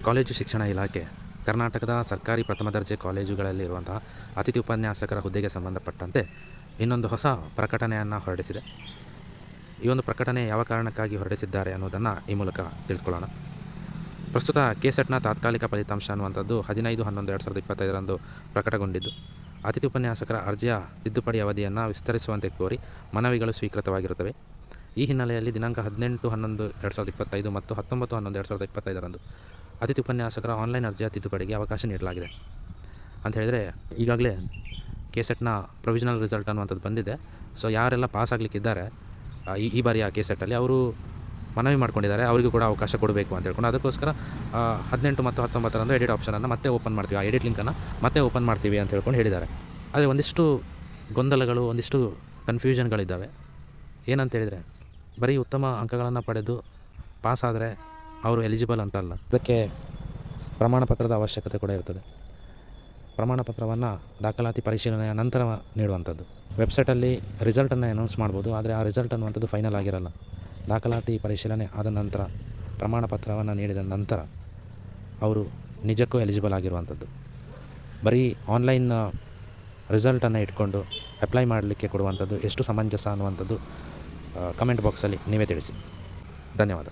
College ಶಿಕ್ಷಣ ಇಲಾಖೆ ಕರ್ನಾಟಕದ ಸರ್ಕಾರಿ ಪ್ರಥಮ ದರ್ಜೆ ಕಾಲೇಜುಗಳಲ್ಲಿರುವಂತಹ ಅತಿಥಿ ಉಪನ್ಯಾಸಕರ ಹುದ್ದೆಗೆ ಸಂಬಂಧಪಟ್ಟಂತೆ ಇನ್ನೊಂದು ಹೊಸ ಪ್ರಕಟಣೆಯನ್ನು ಹೊರಡಿಸಿದೆ. ಈ ಒಂದು ಪ್ರಕಟಣೆ ಯಾವ ಕಾರಣಕ್ಕಾಗಿ ಹೊರಡಿಸಿದ್ದಾರೆ ಅನ್ನೋದನ್ನು ಈ ಮೂಲಕ ತಿಳಿಸ್ಕೊಳ್ಳೋಣ. ಪ್ರಸ್ತುತ ಕೆಸೆಟ್ನ ತಾತ್ಕಾಲಿಕ ಫಲಿತಾಂಶ ಅನ್ನುವಂಥದ್ದು 15/11/2025 ಪ್ರಕಟಗೊಂಡಿದ್ದು, ಅತಿಥಿ ಉಪನ್ಯಾಸಕರ ಅರ್ಜಿಯ ತಿದ್ದುಪಡಿ ಅವಧಿಯನ್ನು ವಿಸ್ತರಿಸುವಂತೆ ಕೋರಿ ಮನವಿಗಳು ಸ್ವೀಕೃತವಾಗಿರುತ್ತವೆ. ಈ ಹಿನ್ನೆಲೆಯಲ್ಲಿ ದಿನಾಂಕ 18/11/2025 ಮತ್ತು 19/11/2025 ಅತಿಥಿ ಉಪನ್ಯಾಸಕರ ಆನ್ಲೈನ್ ಅರ್ಜಿಯ ತಿದ್ದುಪಡಿಗೆ ಅವಕಾಶ ನೀಡಲಾಗಿದೆ ಅಂತ ಹೇಳಿದರೆ, ಈಗಾಗಲೇ ಕೆಸೆಟ್ನ ಪ್ರೊವಿಷನಲ್ ರಿಸಲ್ಟ್ ಅನ್ನುವಂಥದ್ದು ಬಂದಿದೆ. ಸೊ ಯಾರೆಲ್ಲ ಪಾಸ್ ಆಗಲಿಕ್ಕಿದ್ದಾರೆ ಈ ಬಾರಿಯ ಕೆಸೆಟ್ಟಲ್ಲಿ ಅವರು ಮನವಿ ಮಾಡ್ಕೊಂಡಿದ್ದಾರೆ, ಅವರಿಗೂ ಕೂಡ ಅವಕಾಶ ಕೊಡಬೇಕು ಅಂತ ಹೇಳ್ಕೊಂಡು ಅದಕ್ಕೋಸ್ಕರ 18 ಮತ್ತು 19 ಎಡಿಟ್ ಆಪ್ಷನನ್ನು ಮತ್ತೆ ಓಪನ್ ಮಾಡ್ತೀವಿ, ಆ ಎಡಿಟ್ ಲಿಂಕನ್ನು ಮತ್ತೆ ಓಪನ್ ಮಾಡ್ತೀವಿ ಅಂತ ಹೇಳ್ಕೊಂಡು ಹೇಳಿದ್ದಾರೆ. ಆದರೆ ಒಂದಿಷ್ಟು ಗೊಂದಲಗಳು, ಒಂದಿಷ್ಟು ಕನ್ಫ್ಯೂಷನ್ಗಳಿದ್ದಾವೆ. ಏನಂತ ಹೇಳಿದರೆ, ಬರೀ ಉತ್ತಮ ಅಂಕಗಳನ್ನು ಪಡೆದು ಪಾಸ್ ಆದರೆ ಅವರು ಎಲಿಜಿಬಲ್ ಅಂತಲ್ಲ, ಅದಕ್ಕೆ ಪ್ರಮಾಣ ಪತ್ರದ ಅವಶ್ಯಕತೆ ಕೂಡ ಇರ್ತದೆ. ಪ್ರಮಾಣ ಪತ್ರವನ್ನು ದಾಖಲಾತಿ ಪರಿಶೀಲನೆಯ ನಂತರ ನೀಡುವಂಥದ್ದು. ವೆಬ್ಸೈಟಲ್ಲಿ ರಿಸಲ್ಟನ್ನು ಅನೌನ್ಸ್ ಮಾಡ್ಬೋದು, ಆದರೆ ಆ ರಿಸಲ್ಟ್ ಅನ್ನುವಂಥದ್ದು ಫೈನಲ್ ಆಗಿರಲ್ಲ. ದಾಖಲಾತಿ ಪರಿಶೀಲನೆ ಆದ ನಂತರ ಪ್ರಮಾಣ ಪತ್ರವನ್ನು ನೀಡಿದ ನಂತರ ಅವರು ನಿಜಕ್ಕೂ ಎಲಿಜಿಬಲ್ ಆಗಿರುವಂಥದ್ದು. ಬರೀ ಆನ್ಲೈನ್ ರಿಸಲ್ಟನ್ನು ಇಟ್ಕೊಂಡು ಅಪ್ಲೈ ಮಾಡಲಿಕ್ಕೆ ಕೊಡುವಂಥದ್ದು ಎಷ್ಟು ಸಮಂಜಸ ಅನ್ನುವಂಥದ್ದು ಕಮೆಂಟ್ ಬಾಕ್ಸಲ್ಲಿ ನೀವೇ ತಿಳಿಸಿ. ಧನ್ಯವಾದ.